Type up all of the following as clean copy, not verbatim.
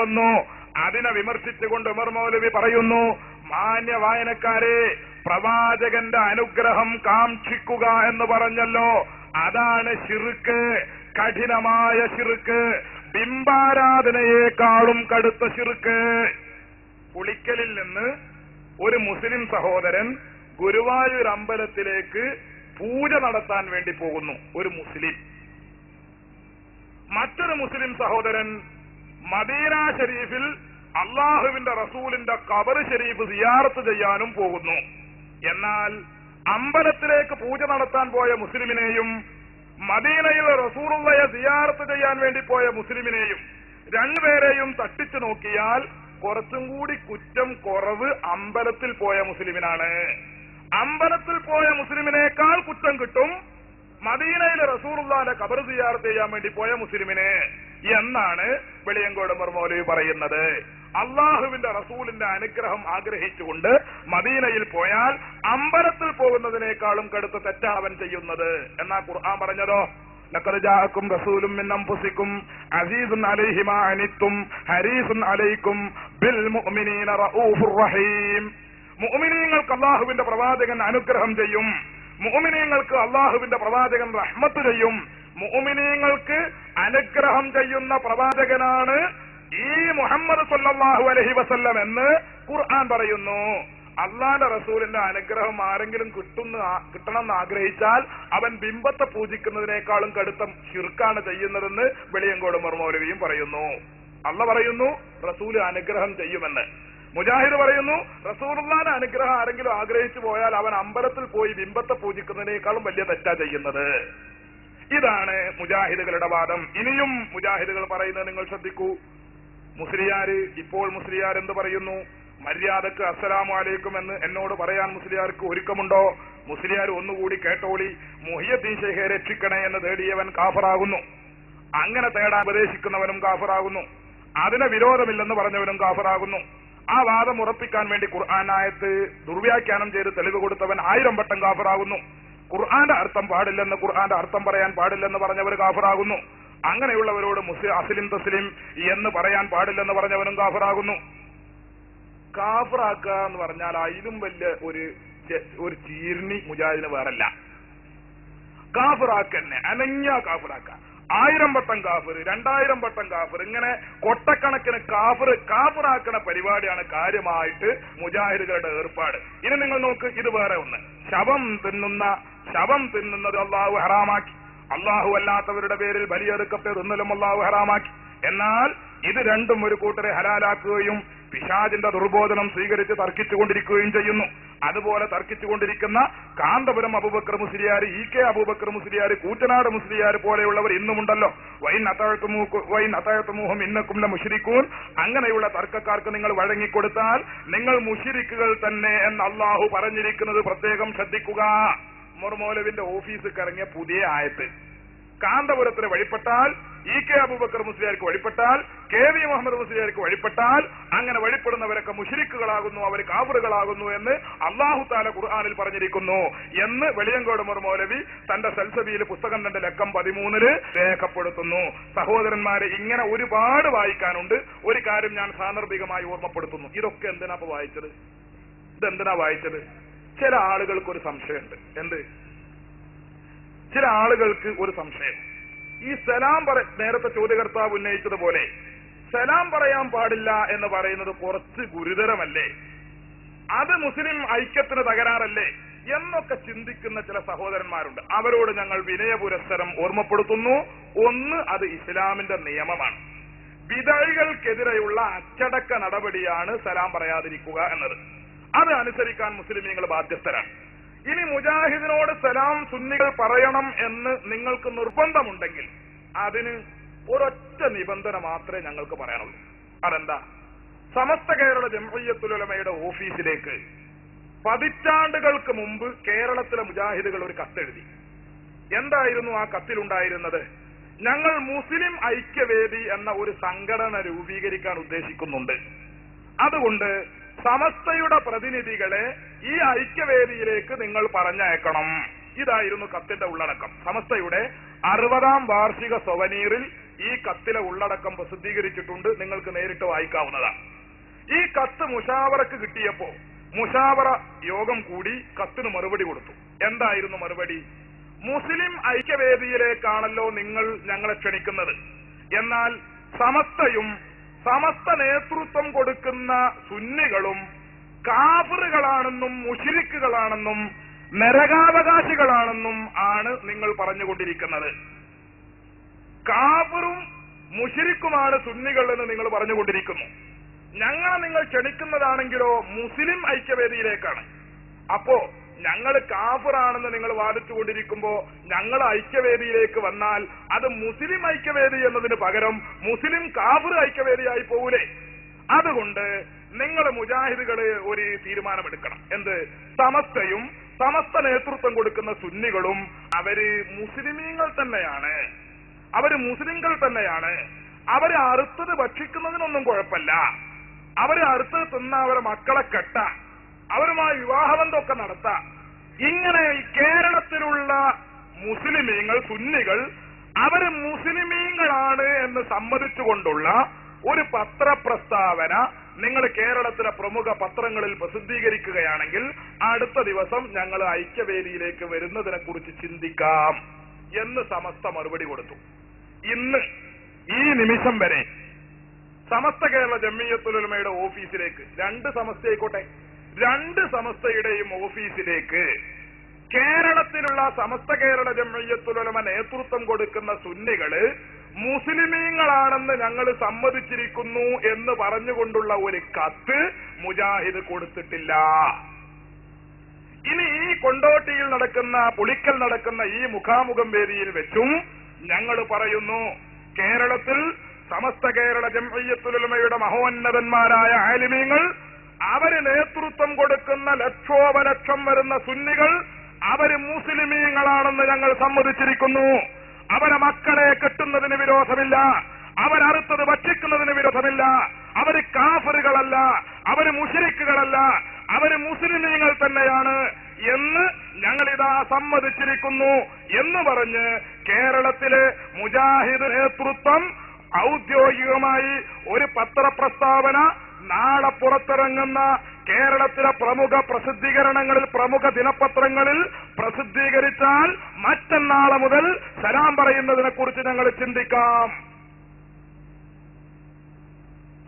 വന്നു. അതിനെ വിമർശിച്ചുകൊണ്ട് ഉമർ മൗലവി പറയുന്നു, മാന്യ വായനക്കാരെ, പ്രവാചകന്റെ അനുഗ്രഹം കാക്ഷിക്കുക എന്ന് പറഞ്ഞല്ലോ, അതാണ് ശിർക്ക്, കഠിനമായ ശിർക്ക്, ബിംബാരാധനയേക്കാളും കടുത്ത ശിർക്ക്. പുളിക്കലിൽ നിന്ന് ഒരു മുസ്ലിം സഹോദരൻ ഗുരുവായൂർ അമ്പലത്തിലേക്ക് പൂജ നടത്താൻ വേണ്ടി പോകുന്നു. ഒരു മുസ്ലിം. മറ്റൊരു മുസ്ലിം സഹോദരൻ മദീന ഷരീഫിൽ അള്ളാഹുവിന്റെ റസൂലിന്റെ ഖബർ ഷരീഫ് സിയാറത്ത് ചെയ്യാനും പോകുന്നു. എന്നാൽ അമ്പലത്തിലേക്ക് പൂജ നടത്താൻ പോയ മുസ്ലിമിനെയും മദീനയിൽ റസൂലുള്ളയെ സിയാറത്ത് ചെയ്യാൻ വേണ്ടി പോയ മുസ്ലിമിനെയും രണ്ടുപേരെയും തട്ടിച്ചു നോക്കിയാൽ കുറച്ചും കൂടി കുറ്റം കുറവ് അമ്പലത്തിൽ പോയ മുസ്ലിമിനാണ്. അമ്പലത്തിൽ പോയ മുസ്ലിമിനേക്കാൾ കുറ്റം കിട്ടും മദീനയിലെ റസൂലുള്ളാഹിന്റെ ഖബർ സിയാറത്ത് ചെയ്യാൻ വേണ്ടി പോയ മുസ്ലിമിന് എന്നാണ് വെളിയങ്കോട് ഉമർ മൗലവി പറയുന്നത്. അള്ളാഹുവിന്റെ റസൂലിന്റെ അനുഗ്രഹം ആഗ്രഹിച്ചുകൊണ്ട് മദീനയിൽ പോയാൽ അമ്പലത്തിൽ പോകുന്നതിനേക്കാളും കടുത്ത തെറ്റാണ് അവൻ ചെയ്യുന്നത്. എന്നാ ഖുർആൻ പറഞ്ഞതോ, ലഖദ് ജാഅക്കും റസൂലും മിൻ അൻഫുസിക്കും അസീസുൻ അലൈഹി മാ അനിത്തും ഹരീസുൻ അലൈക്കും ബിൽ മുഅ്മിനീന റഊഫുർ റഹീം. മുഅ്മിനീങ്ങൾക്ക് അള്ളാഹുവിന്റെ പ്രവാചകൻ അനുഗ്രഹം ചെയ്യും, മുഅ്മിനീങ്ങൾക്ക് അള്ളാഹുവിന്റെ പ്രവാചകൻ റഹ്മത്ത് ചെയ്യും. മുഅ്മിനീങ്ങൾക്ക് അനുഗ്രഹം ചെയ്യുന്ന പ്രവാചകനാണ് ഈ മുഹമ്മദ് സല്ലല്ലാഹു അലൈഹി വസല്ലം എന്ന് ഖുർആൻ പറയുന്നു. അള്ളാന്റെ റസൂലിന്റെ അനുഗ്രഹം ആരെങ്കിലും കിട്ടണമെന്ന് ആഗ്രഹിച്ചാൽ അവൻ ബിംബത്തെ പൂജിക്കുന്നതിനേക്കാളും കടുത്ത ശിർക്കാണ് ചെയ്യുന്നതെന്ന് വെളിയങ്കോട് ഉമർ മൗലവിയും പറയുന്നു. അള്ള പറയുന്നു റസൂല് അനുഗ്രഹം ചെയ്യുമെന്ന്. മുജാഹിദ് പറയുന്നു റസൂലുള്ളാഹിന്റെ അനുഗ്രഹം ആരെങ്കിലും ആഗ്രഹിച്ചു പോയാൽ അവൻ അമ്പലത്തിൽ പോയി ബിംബത്തെ പൂജിക്കുന്നതിനേക്കാളും വലിയ തെറ്റാ ചെയ്യുന്നത്. ഇതാണ് മുജാഹിദുകളുടെ വാദം. ഇനിയും മുജാഹിദുകൾ പറയുന്നത് നിങ്ങൾ ശ്രദ്ധിക്കൂ. ഇപ്പോൾ മുസ്ലിയാർ എന്ത് പറയുന്നു? മര്യാദക്ക് അസ്സലാമു അലൈക്കും എന്ന് എന്നോട് പറയാൻ മുസ്ലിയാർക്ക് ഒരുക്കമുണ്ടോ? മുസ്ലിയാർ ഒന്നുകൂടി കേട്ടോളി. മുഹിയുദ്ദീൻ ശൈഖെ രക്ഷിക്കണേ എന്ന് തേടിയവൻ കാഫറാകുന്നു, അങ്ങനെ തേടാൻ ഉപദേശിക്കുന്നവനും കാഫറാകുന്നു, അതിന് വിരോധമില്ലെന്ന് പറഞ്ഞവനും കാഫറാകുന്നു. ആ വാദം ഉറപ്പിക്കാൻ വേണ്ടി ഖുർആൻ ആയത്ത് ദുർവ്യാഖ്യാനം ചെയ്ത് തെളിവ് കൊടുത്തവൻ 1000 വട്ടം കാഫറാകുന്നു. ഖുർആന്റെ അർത്ഥം പാടില്ലെന്ന്, ഖുർആന്റെ അർത്ഥം പറയാൻ പാടില്ലെന്ന് പറഞ്ഞവർ കാഫറാകുന്നു. അങ്ങനെയുള്ളവരോട് അസ്ലിം തസ്ലിം എന്ന് പറയാൻ പാടില്ലെന്ന് പറഞ്ഞവനും കാഫറാകുന്നു. കാഫറാക്കുക എന്ന് പറഞ്ഞാൽ അതിലും വലിയ ഒരു ചീർണി മുജാഹിദിന് വേറല്ല. കാഫറാക്കന്നെ അനഞ്ഞ കാഫറാക്ക, 1000 വട്ടം കാഫർ, 2000 വട്ടം കാഫർ, ഇങ്ങനെ കൊട്ടക്കണക്കിന് കാഫറാക്കണ പരിപാടിയാണ് കാര്യമായിട്ട് മുജാഹിദുകളുടെ ഏർപ്പാട്. ഇനി നിങ്ങൾ നോക്ക്, ഇത് വേറെ ഒന്ന്. ശവം തിന്നുന്നത് അള്ളാഹു ഹറാമാക്കി. അള്ളാഹു അല്ലാത്തവരുടെ പേരിൽ ബലിയെടുക്കത്തെ തിന്നലും അള്ളാഹു ഹറാമാക്കി. എന്നാൽ ഇത് രണ്ടും ഒരു കൂട്ടരെ ഹലാലാക്കുകയും പിശാചിന്റെ ദുർബോധനം സ്വീകരിച്ച് തർക്കിച്ചുകൊണ്ടിരിക്കുകയും ചെയ്യുന്നു. അതുപോലെ തർക്കിച്ചുകൊണ്ടിരിക്കുന്ന കാന്തപുരം അബൂബക്കർ മുസ്ലിയാർ, EK അബൂബക്കർ മുസ്ലിയാർ, കൂറ്റനാട് മുസ്ലിയാർ പോലെയുള്ളവർ ഇന്നുമുണ്ടല്ലോ. വൈൻ അതഅ്തുമൂഹും ഇന്നകും ലമുശ്രികൂൻ. അങ്ങനെയുള്ള തർക്കക്കാർക്ക് നിങ്ങൾ വഴങ്ങിക്കൊടുത്താൽ നിങ്ങൾ മുശ്രിക്കുകൾ തന്നെ എന്ന് അള്ളാഹു പറഞ്ഞിരിക്കുന്നത് പ്രത്യേകം ശ്രദ്ധിക്കുക. ഉമർ മൗലവിന്റെ ഓഫീസിൽ ഇറങ്ങിയ പുതിയ ആയത്ത്. കാന്തപുരത്തിന് വഴിപ്പെട്ടാൽ, EK അബൂബക്കർ മുസ്ലിയാർക്ക് വഴിപ്പെട്ടാൽ, KV മുഹമ്മദ് മുസ്ലിയാർക്ക് വഴിപ്പെട്ടാൽ അങ്ങനെ വഴിപ്പെടുന്നവരൊക്കെ മുശ്രിക്കുകളാകുന്നു, അവർ കാഫിറുകളാകുന്നു എന്ന് അല്ലാഹു തആല ഖുർആനിൽ പറഞ്ഞിരിക്കുന്നു എന്ന് വെളിയങ്കോട് ഉമർ മൗലവി തന്റെ സൽസബിയിൽ പുസ്തകം 2 ലക്കം 13 രേഖപ്പെടുത്തുന്നു. സഹോദരന്മാരെ, ഇങ്ങനെ ഒരുപാട് വായിക്കാനുണ്ട്. ഒരു കാര്യം ഞാൻ സാന്ദർഭികമായി ഓർമ്മപ്പെടുത്തുന്നു. ഇതൊക്കെ എന്തിനാ വായിച്ചത്? ഇതെന്തിനാ വായിച്ചത്? ചില ആളുകൾക്ക് ഒരു സംശയമുണ്ട്. എന്ത്? ചില ആളുകൾക്ക് ഒരു സംശയം. ഈ സലാം നേരത്തെ ചോദ്യകർത്താവ് ഉന്നയിച്ചതുപോലെ സലാം പറയാൻ പാടില്ല എന്ന് പറയുന്നത് കുറച്ച് ഗുരുതരമല്ലേ? അത് മുസ്ലിം ഐക്യത്തിന് തകരാറല്ലേ എന്നൊക്കെ ചിന്തിക്കുന്ന ചില സഹോദരന്മാരുണ്ട്. അവരോട് ഞങ്ങൾ വിനയപുരസ്സരം ഓർമ്മപ്പെടുത്തുന്നു. ഒന്ന്, അത് ഇസ്ലാമിന്റെ നിയമമാണ്. വിദഴികൾക്കെതിരെയുള്ള അച്ചടക്ക നടപടിയാണ് സലാം പറയാതിരിക്കുക എന്നത്. അത് അനുസരിക്കാൻ മുസ്ലിമീങ്ങൾ ബാധ്യസ്ഥരാണ്. ഇനി മുജാഹിദിനോട് സലാം സുന്നികൾ പറയണം എന്ന് നിങ്ങൾക്ക് നിർബന്ധമുണ്ടെങ്കിൽ അതിന് ഒരൊറ്റ നിബന്ധന മാത്രമേ ഞങ്ങൾക്ക് പറയാനുള്ളൂ. അതെന്താ? സമസ്ത കേരള ജംഇയ്യത്തുൽ ഉലമയുടെ ഓഫീസിലേക്ക് പതിറ്റാണ്ടുകൾക്ക് മുമ്പ് കേരളത്തിലെ മുജാഹിദുകൾ ഒരു കത്തെഴുതി. എന്തായിരുന്നു ആ കത്തിലുണ്ടായിരുന്നത്? ഞങ്ങൾ മുസ്ലിം ഐക്യവേദി എന്ന ഒരു സംഘടന രൂപീകരിക്കാൻ ഉദ്ദേശിക്കുന്നുണ്ട്. അതുകൊണ്ട് സമസ്തയുടെ പ്രതിനിധികളെ ഈ ഐക്യവേദിയിലേക്ക് നിങ്ങൾ പറഞ്ഞയക്കണം. ഇതായിരുന്നു കത്തിന്റെ ഉള്ളടക്കം. സമസ്തയുടെ 60ാം വാർഷിക സൊവനീറിൽ ഈ കത്തിലെ ഉള്ളടക്കം പ്രസിദ്ധീകരിച്ചിട്ടുണ്ട്, നിങ്ങൾക്ക് നേരിട്ട് വായിക്കാവുന്നതാണ്. ഈ കത്ത് മുഷാവറക്ക് കിട്ടിയപ്പോ മുഷാവറ യോഗം കൂടി കത്തിന് മറുപടി കൊടുത്തു. എന്തായിരുന്നു മറുപടി? മുസ്ലിം ഐക്യവേദിയിലേക്കാണല്ലോ നിങ്ങൾ ഞങ്ങളെ ക്ഷണിക്കുന്നത്, എന്നാൽ സമസ്ത നേതൃത്വം കൊടുക്കുന്ന സുന്നികളും കാഫിറുകളാണെന്നും മുശ്രിക്കുകളാണെന്നും നരകാവകാശികളാണെന്നും ആണ് നിങ്ങൾ പറഞ്ഞുകൊണ്ടിരിക്കുന്നത്. കാഫിറും മുശ്രിക്കുമാണ് സുന്നികൾ എന്ന് നിങ്ങൾ പറഞ്ഞുകൊണ്ടിരിക്കുന്നു. ഞങ്ങളെ നിങ്ങൾ ക്ഷണിക്കുന്നതാണെങ്കിലോ മുസ്ലിം ഐക്യവേദിയിലേക്കാണ്. അപ്പോ ഞങ്ങൾ കാഫിറാണെന്ന് നിങ്ങൾ വാദിച്ചുകൊണ്ടിരിക്കുമ്പോ ഞങ്ങൾ ഐക്യവേദിയിലേക്ക് വന്നാൽ അത് മുസ്ലിം ഐക്യവേദി എന്നതിന് പകരം മുസ്ലിം കാഫിർ ഐക്യവേദിയായി പോകൂലേ? അതുകൊണ്ട് നിങ്ങൾ മുജാഹിദുകള് ഒരു തീരുമാനമെടുക്കണം. എന്ത്? സമസ്ത നേതൃത്വം കൊടുക്കുന്ന സുന്നികളും അവര് മുസ്ലിമീങ്ങൾ തന്നെയാണ്, അവര് മുസ്ലിങ്ങൾ തന്നെയാണ്. അവര് അറുത്തത് ഭക്ഷിക്കുന്നതിനൊന്നും കുഴപ്പമില്ല. അവര് അറുത്തത് തിന്ന അവരെ മക്കളെ കെട്ട, അവരുമായി വിവാഹബന്ധമൊക്കെ നടത്താം. ഇങ്ങനെ ഈ കേരളത്തിലുള്ള മുസ്ലിമീങ്ങൾ സുന്നികൾ അവര് മുസ്ലിമീങ്ങളാണ് എന്ന് സമ്മതിച്ചുകൊണ്ടുള്ള ഒരു പത്രപ്രസ്താവന നിങ്ങൾ കേരളത്തിലെ പ്രമുഖ പത്രങ്ങളിൽ പ്രസിദ്ധീകരിക്കുകയാണെങ്കിൽ അടുത്ത ദിവസം ഞങ്ങൾ ഐക്യവേദിയിലേക്ക് വരുന്നതിനെ കുറിച്ച് ചിന്തിക്കാം എന്ന് സമസ്ത മറുപടി കൊടുത്തു. ഇന്ന് ഈ നിമിഷം വരെ സമസ്ത കേരള ജംഇയ്യത്തുൽ ഉലമയുടെ ഓഫീസിലേക്ക്, രണ്ട് സമസ്തയായിക്കോട്ടെ, രണ്ട് സമസ്തയുടെയും ഓഫീസിലേക്ക് കേരളത്തിലുള്ള സമസ്ത കേരള ജംഇയ്യത്തുൽ ഉലമ നേതൃത്വം കൊടുക്കുന്ന സുന്നികള് മുസ്ലിമീങ്ങളാണെന്ന് ഞങ്ങൾ സമ്മതിച്ചിരിക്കുന്നു എന്ന് പറഞ്ഞുകൊണ്ടുള്ള ഒരു കത്ത് മുജാഹിദ് കൊടുത്തിട്ടില്ല. ഇനി ഈ കൊണ്ടോട്ടിയിൽ നടക്കുന്ന, പുളിക്കൽ നടക്കുന്ന ഈ മുഖാമുഖം വേദിയിൽ വെച്ചും ഞങ്ങൾ പറയുന്നു, കേരളത്തിൽ സമസ്ത കേരള ജംഇയ്യത്തുൽ ഉലമയുടെ മഹോന്നതന്മാരായ ആലിമീങ്ങൾ, അവര് നേതൃത്വം കൊടുക്കുന്ന ലക്ഷോപലക്ഷം വരുന്ന സുന്നികൾ അവര് മുസ്ലിമീങ്ങളാണെന്ന് ഞങ്ങൾ സമ്മതിച്ചിരിക്കുന്നു. അവരെ മക്കളെ കെട്ടുന്നതിന് വിരോധമില്ല, അവരറുത്തത് ഭക്ഷിക്കുന്നതിന് വിരോധമില്ല. അവര് കാഫിറുകളല്ല, അവര് മുശ്രിക്കുകളല്ല, അവര് മുസ്ലിമീങ്ങൾ തന്നെയാണ് എന്ന് ഞങ്ങളിതാ സമ്മതിച്ചിരിക്കുന്നു എന്ന് പറഞ്ഞ് കേരളത്തിലെ മുജാഹിദ് നേതൃത്വം ഔദ്യോഗികമായി ഒരു പത്രപ്രസ്താവന നാളെ പുറത്തിറങ്ങുന്ന കേരളത്തിലെ പ്രമുഖ പ്രസിദ്ധീകരണങ്ങളിൽ, പ്രമുഖ ദിനപത്രങ്ങളിൽ പ്രസിദ്ധീകരിച്ചാൽ മറ്റന്നാളെ മുതൽ സലാം പറയുന്നതിനെ കുറിച്ച് ഞങ്ങൾ ചിന്തിക്കാം.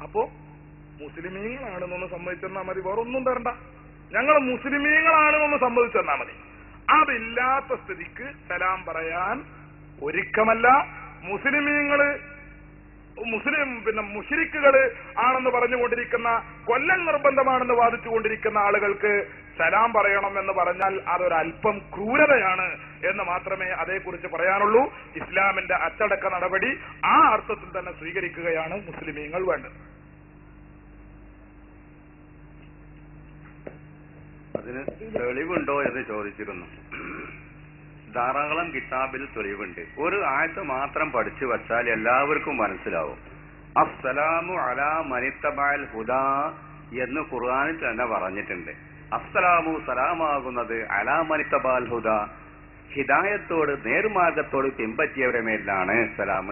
അപ്പോ മുസ്ലിമീങ്ങളാണെന്നൊന്ന് സമ്മതിച്ചെന്നാ മതി, വേറൊന്നും തരണ്ട. ഞങ്ങൾ മുസ്ലിമീങ്ങളാണെന്നൊന്ന് സമ്മതിച്ചെന്നാ മതി. അതില്ലാത്ത സ്ഥിതിക്ക് സലാം പറയാൻ ഒരുക്കമല്ല. മുശ്രിക്കുകള് ആണെന്ന് പറഞ്ഞുകൊണ്ടിരിക്കുന്ന, കൊല്ലം നിർബന്ധമാണെന്ന് വാദിച്ചുകൊണ്ടിരിക്കുന്ന ആളുകൾക്ക് സലാം പറയണം എന്ന് പറഞ്ഞാൽ അതൊരല്പം ക്രൂരതയാണ് എന്ന് മാത്രമേ അതേക്കുറിച്ച് പറയാനുള്ളൂ. ഇസ്ലാമിന്റെ അച്ചടക്ക നടപടി ആ അർത്ഥത്തിൽ തന്നെ സ്വീകരിക്കുകയാണ് മുസ്ലിമീങ്ങൾ വേണ്ടത്. അതിന് തെളിവുണ്ടോ എന്ന് ചോദിച്ചിരുന്നു. ധാരാളം കിതാബിൽ തെളിവുണ്ട്. ഒരു ആയത്ത് മാത്രം പഠിച്ചു വച്ചാൽ എല്ലാവർക്കും മനസ്സിലാവും. അസ്സലാമു അലാ മനിത്തബഅൽ ഹുദാ എന്ന് ഖുർആനിൽ തന്നെ പറഞ്ഞിട്ടുണ്ട്. അസ്സലാമു സലാമാകുന്നത് അലാ മനിത്തബഅൽ ഹുദാ, ഹിദായത്തോട് നേർമാർഗത്തോട് പിൻപറ്റിയവരുടെ മേലാണ് സലാം,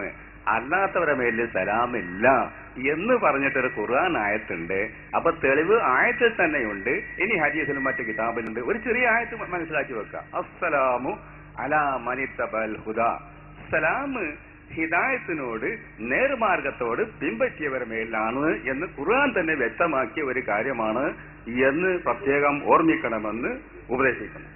അല്ലാത്തവരുടെ മേലിൽ സലാമില്ല എന്ന് പറഞ്ഞിട്ടൊരു ഖുർആൻ ആയത്തുണ്ട്. അപ്പൊ തെളിവ് ആയത്തിൽ തന്നെയുണ്ട്. ഇനി ഹദീസിലും മറ്റു കിതാബിലുണ്ട്. ഒരു ചെറിയ ആയത്ത് മനസ്സിലാക്കി വെക്കുക. അസ്സലാമു അലാ മനിത്തബഅൽ ഹുദാ, സലാം ഹിദായത്തിനോട് നേർമാർഗത്തോട് പിൻപറ്റിയവരുടെ മേലാണ് എന്ന് ഖുർആൻ തന്നെ വ്യക്തമാക്കിയ ഒരു കാര്യമാണ് എന്ന് പ്രത്യേകം ഓർമ്മിക്കണമെന്ന് ഉപദേശിക്കുന്നു.